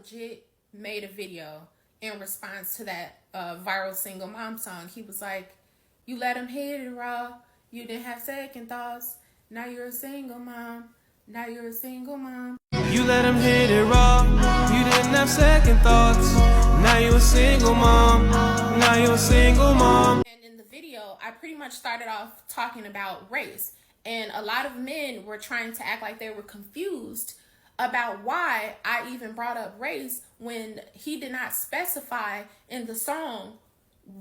legit made a video in response to that viral single mom song. He was like, you let him hit it raw. You didn't have second thoughts. Now you're a single mom. Now you're a single mom. You let him hit it raw. You didn't have second thoughts. Now you're a single mom. Now you're a single mom. And in the video, I pretty much started off talking about race. And a lot of men were trying to act like they were confused about why I even brought up race when he did not specify in the song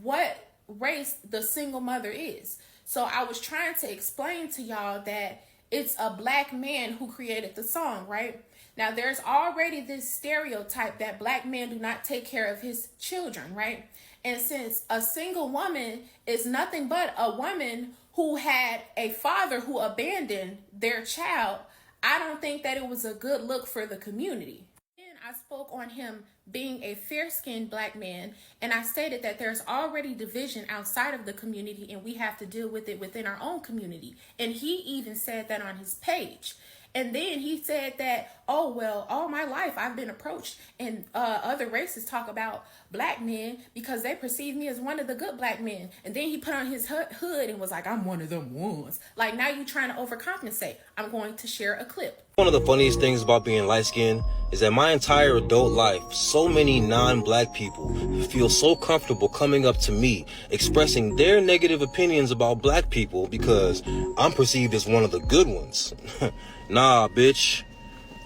what race the single mother is. So I was trying to explain to y'all that it's a black man who created the song, right? Now, there's already this stereotype that black men do not take care of his children, right? And since a single woman is nothing but a woman who had a father who abandoned their child, I don't think that it was a good look for the community. Then I spoke on him being a fair-skinned black man, and I stated that there's already division outside of the community and we have to deal with it within our own community. And he even said that on his page. And then he said that, oh, well, all my life I've been approached and other races talk about black men because they perceive me as one of the good black men. And then he put on his hood and was like, I'm one of them ones. Like, now you're trying to overcompensate. I'm going to share a clip. One of the funniest things about being light-skinned is that my entire adult life, so many non-black people feel so comfortable coming up to me, expressing their negative opinions about black people because I'm perceived as one of the good ones. Nah, bitch,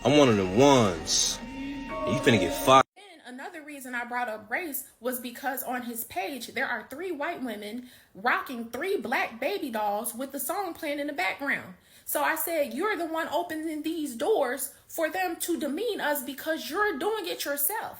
I'm one of them ones. You finna get fired. Another reason I brought up race was because on his page, there are 3 white women rocking 3 black baby dolls with the song playing in the background. So I said, you're the one opening these doors for them to demean us because you're doing it yourself.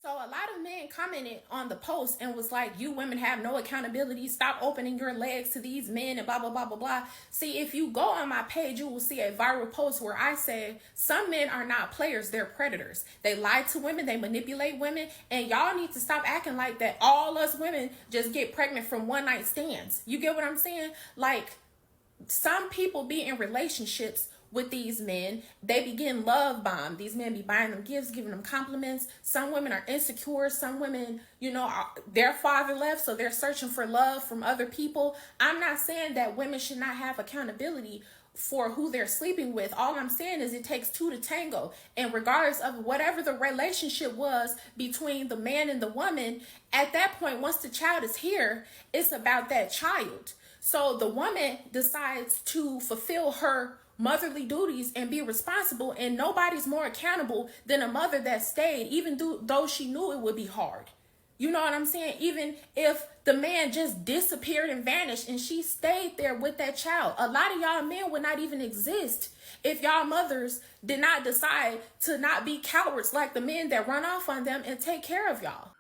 So a lot of men commented on the post and was like, you women have no accountability. Stop opening your legs to these men and blah, blah, blah, blah, blah. See, if you go on my page, you will see a viral post where I say some men are not players. They're predators. They lie to women. They manipulate women. And y'all need to stop acting like that all us women just get pregnant from one night stands. You get what I'm saying? Like, some people be in relationships with these men. They begin love bomb. These men be buying them gifts, giving them compliments. Some women are insecure. Some women, you know, their father left, so they're searching for love from other people. I'm not saying that women should not have accountability for who they're sleeping with. All I'm saying is it takes 2 to tango. And regardless of whatever the relationship was between the man and the woman, at that point, once the child is here, it's about that child. So the woman decides to fulfill her motherly duties and be responsible, and nobody's more accountable than a mother that stayed, even though she knew it would be hard. You know what I'm saying? Even if the man just disappeared and vanished and she stayed there with that child, a lot of y'all men would not even exist if y'all mothers did not decide to not be cowards like the men that run off on them and take care of y'all.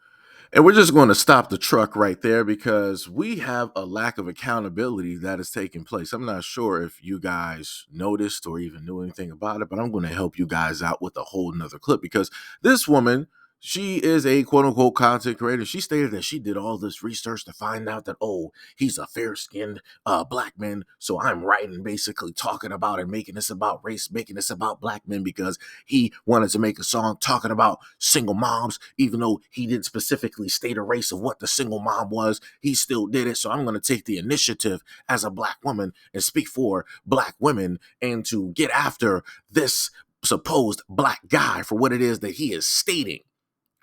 And we're just going to stop the truck right there because we have a lack of accountability that is taking place. I'm not sure if you guys noticed or even knew anything about it, but I'm going to help you guys out with a whole nother clip because this woman, she is a quote-unquote content creator. She stated that she did all this research to find out that, oh, he's a fair-skinned black man, so I'm writing, basically talking about and making this about race, making this about black men because he wanted to make a song talking about single moms, even though he didn't specifically state a race of what the single mom was. He still did it, so I'm going to take the initiative as a black woman and speak for black women and to get after this supposed black guy for what it is that he is stating.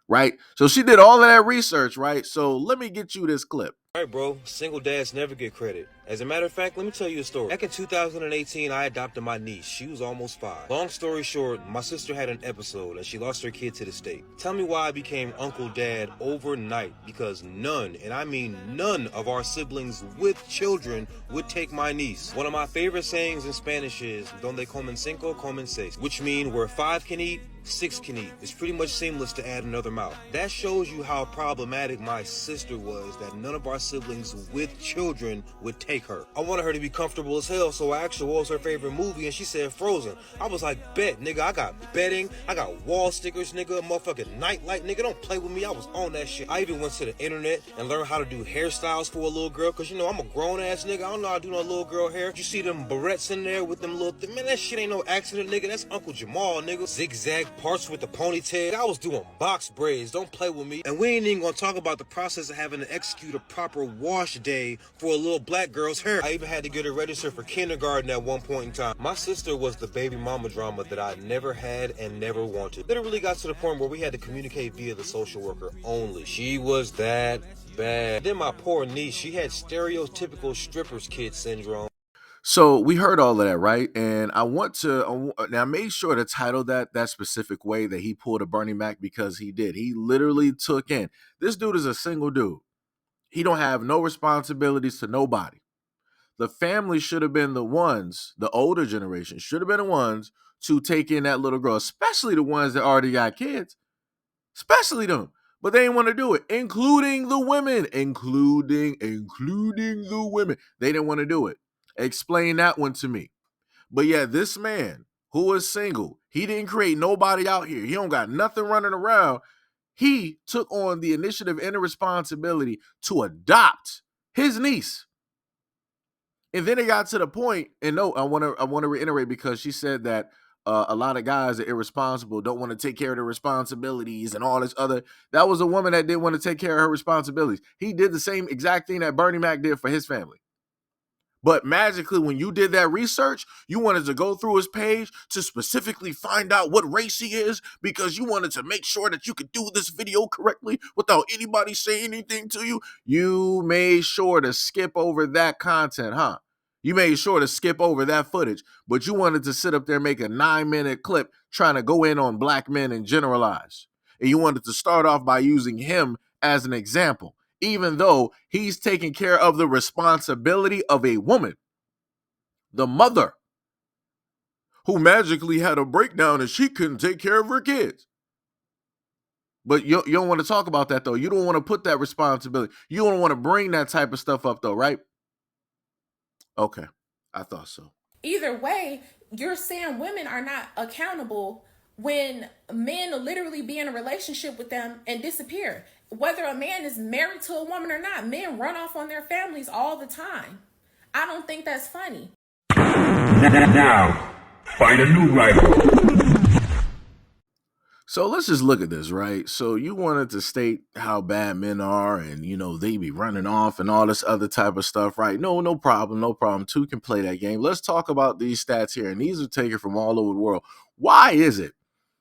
Right? So she did all of that research, right? So let me get you this clip. All right, bro. Single dads never get credit. As a matter of fact, let me tell you a story. Back in 2018, I adopted my niece. She was almost 5. Long story short, my sister had an episode and she lost her kid to the state. Tell me why I became Uncle Dad overnight. Because none, and I mean none, of our siblings with children would take my niece. One of my favorite sayings in Spanish is, donde comen cinco, comen seis. Which means where 5 can eat, 6 can eat. It's pretty much seamless to add another mouth. That shows you how problematic my sister was, that none of our siblings with children would take her. I wanted her to be comfortable as hell, so I asked her what was her favorite movie, and she said Frozen. I was like, bet, nigga, I got bedding, I got wall stickers, nigga, motherfucking nightlight, nigga, don't play with me. I was on that shit. I even went to the internet and learned how to do hairstyles for a little girl, because, you know, I'm a grown-ass nigga. I don't know how to do no little girl hair. You see them barrettes in there with them little man, that shit ain't no accident, nigga. That's Uncle Jamal, nigga. Zigzag parts with the ponytail. I was doing box braids, don't play with me. And we ain't even gonna talk about the process of having to execute a proper wash day for a little black girl's hair. I even had to get her registered for kindergarten at one point in time. My sister was the baby mama drama that I never had and never wanted. Literally got to the point where we had to communicate via the social worker only. She was that bad. Then my poor niece, she had stereotypical stripper's kid syndrome. So we heard all of that, right? And I want to now I made sure to title that specific way that he pulled a Bernie Mac, because he did. He literally took in. This dude is a single dude. He don't have no responsibilities to nobody. The family should have been the ones, the older generation should have been the ones to take in that little girl, especially the ones that already got kids, especially them. But they didn't want to do it, including the women, including the women. They didn't want to do it. Explain that one to me. But yeah, this man who is single, he didn't create nobody out here. He don't got nothing running around. He took on the initiative and the responsibility to adopt his niece. And then it got to the point, and no, I want to reiterate, because she said that a lot of guys are irresponsible, don't want to take care of their responsibilities and all this other. That was a woman that didn't want to take care of her responsibilities. He did the same exact thing that Bernie Mac did for his family. But magically, when you did that research, you wanted to go through his page to specifically find out what race he is, because you wanted to make sure that you could do this video correctly without anybody saying anything to you. You made sure to skip over that content, huh? You made sure to skip over that footage, but you wanted to sit up there and make a 9-minute clip trying to go in on black men and generalize. And you wanted to start off by using him as an example, even though he's taking care of the responsibility of a woman, the mother, who magically had a breakdown and she couldn't take care of her kids. But you don't want to talk about that, though. You don't want to put that responsibility. You don't want to bring that type of stuff up, though, right? Okay, I thought so. Either way, you're saying women are not accountable when men literally be in a relationship with them and disappear. Whether a man is married to a woman or not, men run off on their families all the time. I don't think that's funny. Now, find a new rival. So let's just look at this, right? So you wanted to state how bad men are, and they be running off and all this other type of stuff, right? No problem. Two can play that game. Let's talk about these stats here, and these are taken from all over the world. Why is it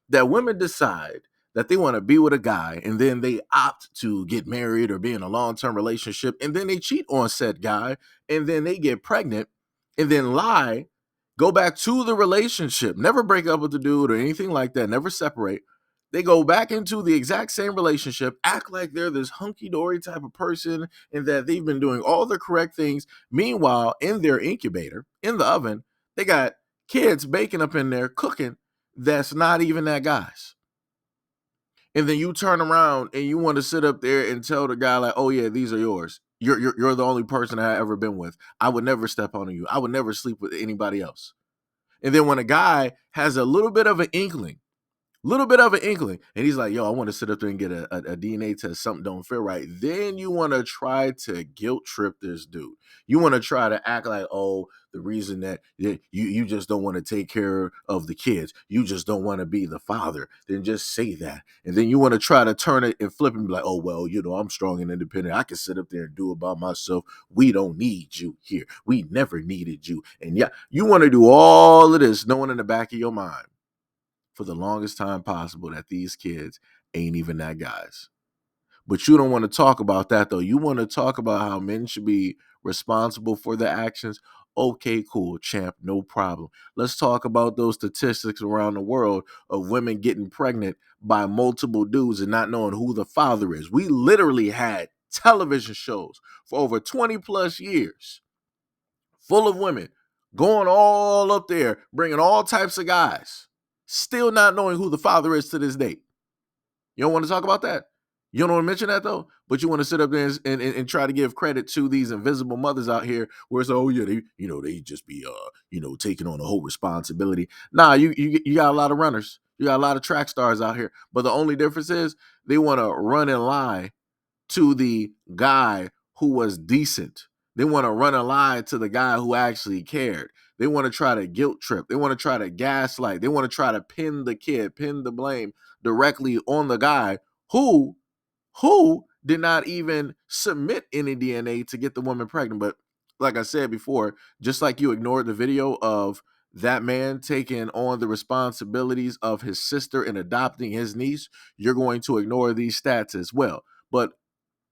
that women decide that they want to be with a guy, and then they opt to get married or be in a long-term relationship, and then they cheat on said guy, and then they get pregnant, and then lie, go back to the relationship, never break up with the dude or anything like that, never separate. They go back into the exact same relationship, act like they're this hunky-dory type of person and that they've been doing all the correct things. Meanwhile, in their incubator, in the oven, they got kids baking up in there, cooking, that's not even that guy's. And then you turn around and you want to sit up there and tell the guy, like, oh yeah, these are yours. You're the only person I've ever been with. I would never step on you. I would never sleep with anybody else. And then when a guy has a little bit of an inkling, and he's like, yo, I want to sit up there and get a DNA test, something don't feel right, then you want to try to guilt trip this dude. You want to try to act like, oh, the reason that you just don't want to take care of the kids, you just don't want to be the father, then just say that. And then you want to try to turn it and flip and be like, oh, well, I'm strong and independent. I can sit up there and do it by myself. We don't need you here. We never needed you. And yeah, you want to do all of this knowing in the back of your mind for the longest time possible that these kids ain't even that guy's. But you don't want to talk about that, though. You want to talk about how men should be responsible for their actions. Okay, cool, champ, no problem. Let's talk about those statistics around the world of women getting pregnant by multiple dudes and not knowing who the father is. We literally had television shows for over 20 plus years full of women going all up there, bringing all types of guys, still not knowing who the father is to this day. You don't want to talk about that? You don't want to mention that, though? But you want to sit up there and try to give credit to these invisible mothers out here where it's, oh, yeah, they just be, taking on the whole responsibility. Nah, you got a lot of runners. You got a lot of track stars out here. But the only difference is they want to run and lie to the guy who was decent, They want to run a lie to the guy who actually cared. They want to try to guilt trip. They want to try to gaslight. They want to try to pin the kid, pin the blame directly on the guy who did not even submit any DNA to get the woman pregnant. But like I said before, just like you ignored the video of that man taking on the responsibilities of his sister and adopting his niece, you're going to ignore these stats as well. But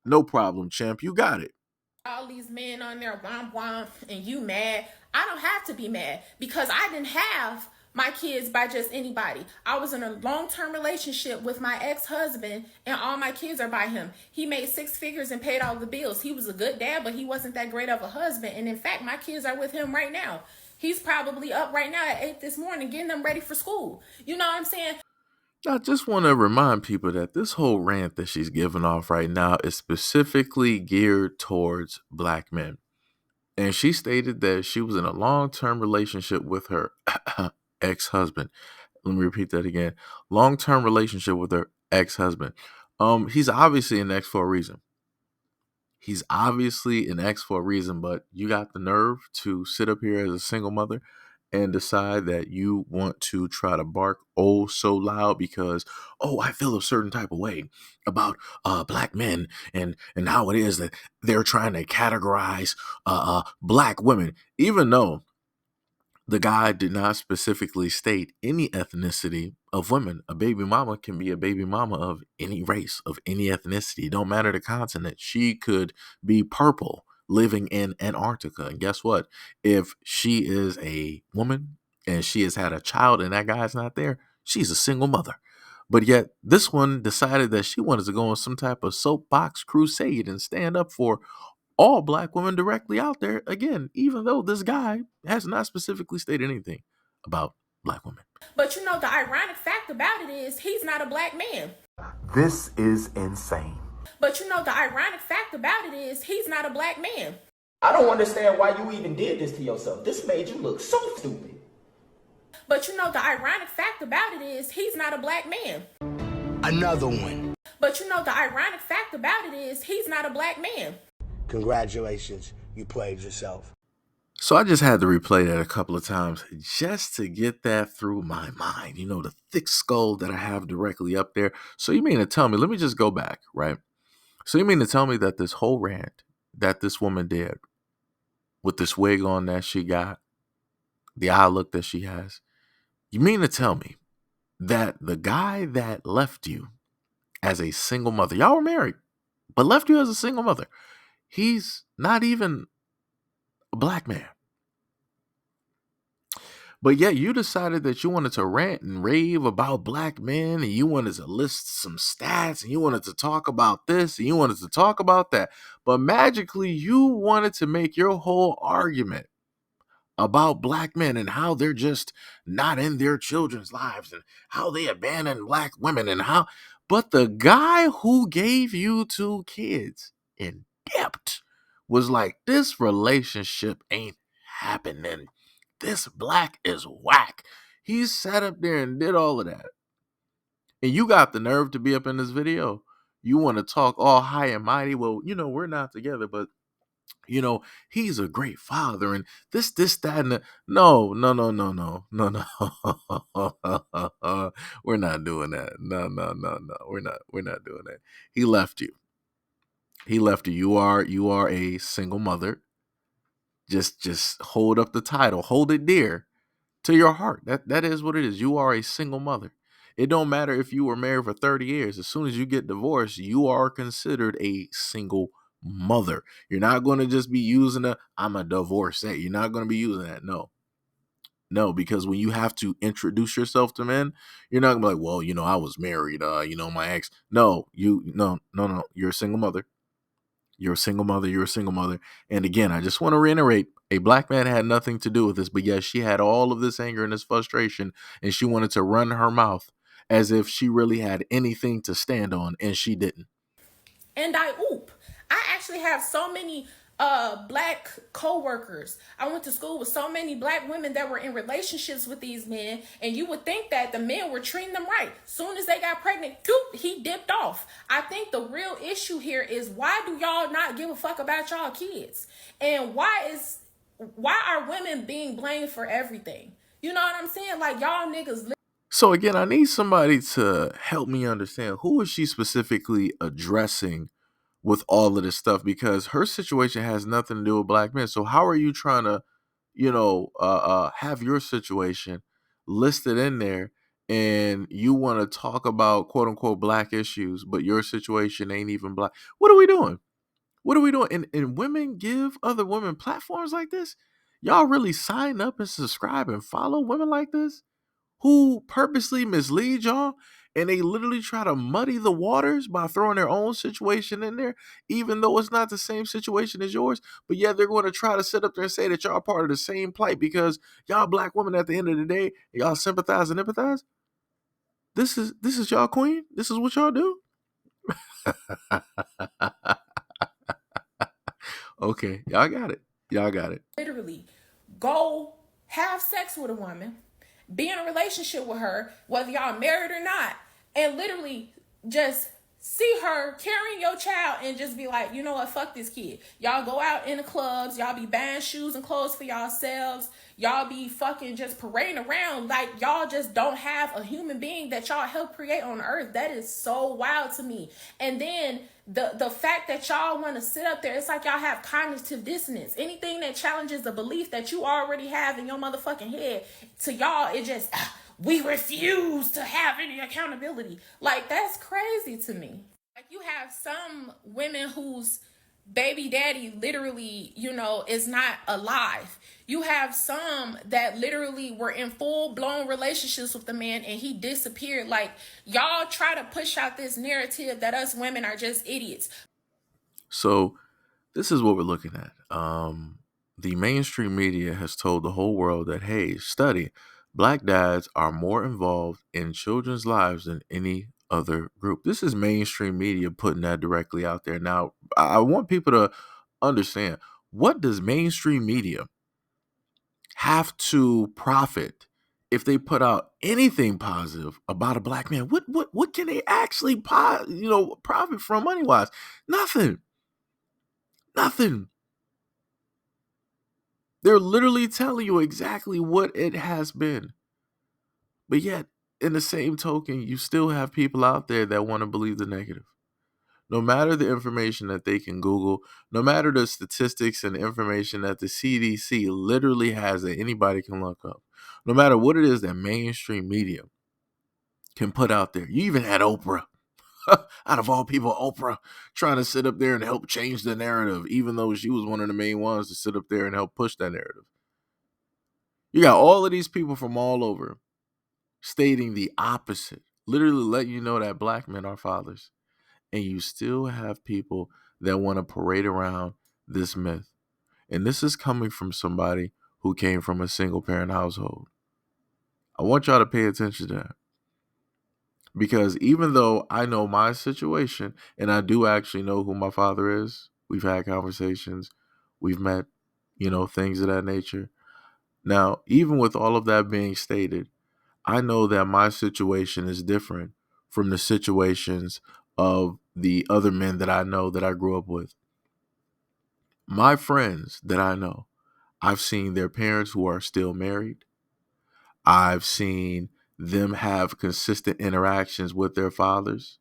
no problem, champ. You got it. All these men on there, womp womp, and you mad. I don't have to be mad because I didn't have my kids by just anybody. I was in a long-term relationship with my ex-husband, and all my kids are by him. He made 6 figures and paid all the bills. He was a good dad, but he wasn't that great of a husband. And in fact, my kids are with him right now. He's probably up right now at 8 this morning getting them ready for school. You know what I'm saying? I just want to remind people that this whole rant that she's giving off right now is specifically geared towards black men. And she stated that she was in a long-term relationship with her ex-husband. Let me repeat that again. Long-term relationship with her ex-husband. He's obviously an ex for a reason. He's obviously an ex for a reason, but you got the nerve to sit up here as a single mother and decide that you want to try to bark oh so loud because, oh, I feel a certain type of way about black men and how it is that they're trying to categorize black women, even though the guy did not specifically state any ethnicity of women. A baby mama can be a baby mama of any race, of any ethnicity. Don't matter the continent. She could be purple living in Antarctica. And guess what? If she is a woman and she has had a child and that guy's not there, she's a single mother. But yet this one decided that she wanted to go on some type of soapbox crusade and stand up for all black women directly out there again, even though this guy has not specifically stated anything about black women. But you know, the ironic fact about it is he's not a black man. This is insane. But you know, the ironic fact about it is he's not a black man. I don't understand why you even did this to yourself. This made you look so stupid. But you know, the ironic fact about it is he's not a black man. Another one. But you know, the ironic fact about it is he's not a black man. Congratulations, you played yourself. So I just had to replay that a couple of times just to get that through my mind. You know, the thick skull that I have directly up there. So you mean to tell me, let me just go back, right? So you mean to tell me that this whole rant that this woman did with this wig on that she got, the eye look that she has, you mean to tell me that the guy that left you as a single mother, y'all were married, but left you as a single mother, he's not even a black man. But yet you decided that you wanted to rant and rave about black men and you wanted to list some stats and you wanted to talk about this and you wanted to talk about that. But magically you wanted to make your whole argument about black men and how they're just not in their children's lives and how they abandon black women and how. But the guy who gave you 2 kids in depth was like, this relationship ain't happening. This black is whack. He sat up there and did all of that. And you got the nerve to be up in this video. You want to talk all high and mighty. Well, you know, we're not together, but you know, he's a great father and this, that, and the... No. We're not doing that. No. We're not doing that. He left you. You are a single mother. Just hold up the title. Hold it dear to your heart. That is what it is. You are a single mother. It don't matter if you were married for 30 years. As soon as you get divorced, you are considered a single mother. You're not going to just be using I'm a divorcee. You're not going to be using that. No, because when you have to introduce yourself to men, you're not going to be like, well, you know, I was married, my ex. No, no. You're a single mother. You're a single mother. And again, I just want to reiterate, a black man had nothing to do with this, but yes, she had all of this anger and this frustration, and she wanted to run her mouth as if she really had anything to stand on, and she didn't. And I actually have so many black co-workers. I went to school with so many black women that were in relationships with these men, and you would think that the men were treating them right. Soon as they got pregnant, he dipped off. I think the real issue here is, why do y'all not give a fuck about y'all kids? And why are women being blamed for everything? You know what I'm saying? Like, y'all niggas. So again, I need somebody to help me understand, who is she specifically addressing with all of this stuff, because her situation has nothing to do with black men. So how are you trying to, have your situation listed in there, and you want to talk about quote unquote black issues, but your situation ain't even black? What are we doing? What are we doing? And women give other women platforms like this? Y'all really sign up and subscribe and follow women like this, who purposely mislead y'all, and they literally try to muddy the waters by throwing their own situation in there, even though it's not the same situation as yours. But yeah, they're going to try to sit up there and say that y'all part of the same plight because y'all black women at the end of the day, y'all sympathize and empathize. This is y'all queen. This is what y'all do. Okay, y'all got it. Y'all got it. Literally go have sex with a woman, be in a relationship with her, whether y'all married or not, and literally just see her carrying your child and just be like, you know what, fuck this kid. Y'all go out in the clubs, y'all be buying shoes and clothes for yourselves, y'all be fucking just parading around like y'all just don't have a human being that y'all helped create on earth. That is so wild to me. And then the fact that y'all want to sit up there, it's like y'all have cognitive dissonance. Anything that challenges the belief that you already have in your motherfucking head, to y'all, it just, we refuse to have any accountability. Like, that's crazy to me. Like, you have some women whose baby daddy literally, is not alive. You have some that literally were in full-blown relationships with the man and he disappeared. Like, y'all try to push out this narrative that us women are just idiots. So this is what we're looking at. The mainstream media has told the whole world that, hey, study, black dads are more involved in children's lives than any other group. This is mainstream media putting that directly out there. Now, I want people to understand, what does mainstream media have to profit if they put out anything positive about a black man? What can they actually profit from money-wise? Nothing. They're literally telling you exactly what it has been. But yet, in the same token, you still have people out there that want to believe the negative. No matter the information that they can Google, no matter the statistics and information that the CDC literally has that anybody can look up, no matter what it is that mainstream media can put out there. You even had Oprah, out of all people, Oprah, trying to sit up there and help change the narrative, even though she was one of the main ones to sit up there and help push that narrative. You got all of these people from all over stating the opposite, literally letting you know that black men are fathers. And you still have people that want to parade around this myth. And this is coming from somebody who came from a single parent household. I want y'all to pay attention to that. Because even though I know my situation, and I do actually know who my father is, we've had conversations, we've met, things of that nature. Now, even with all of that being stated, I know that my situation is different from the situations of the other men that I know that I grew up with. My friends that I know, I've seen their parents who are still married. I've seen them have consistent interactions with their fathers.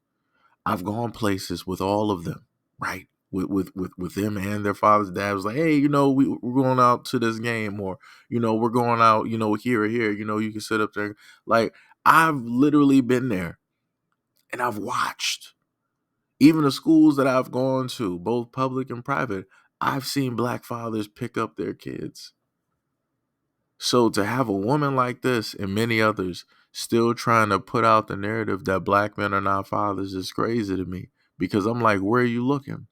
I've gone places with all of them, right? With them and their father's dad was like, hey, we're going out to this game, or, we're going out, here or here, you can sit up there. Like, I've literally been there and I've watched. Even the schools that I've gone to, both public and private, I've seen black fathers pick up their kids. So to have a woman like this and many others still trying to put out the narrative that black men are not fathers is crazy to me, because I'm like, where are you looking?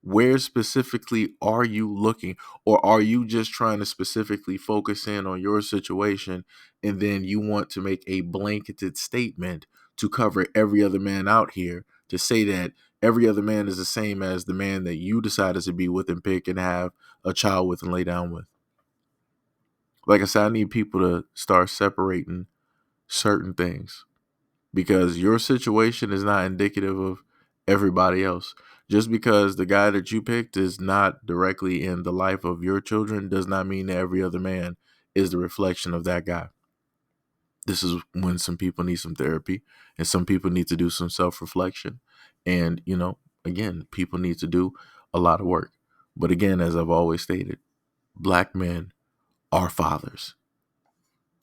Where specifically are you looking? Or are you just trying to specifically focus in on your situation, and then you want to make a blanketed statement to cover every other man out here to say that every other man is the same as the man that you decided to be with and pick and have a child with and lay down with. Like I said, I need people to start separating certain things, because your situation is not indicative of everybody else. Just because the guy that you picked is not directly in the life of your children does not mean that every other man is the reflection of that guy. This is when some people need some therapy and some people need to do some self-reflection. And, again, people need to do a lot of work. But again, as I've always stated, Black men are fathers.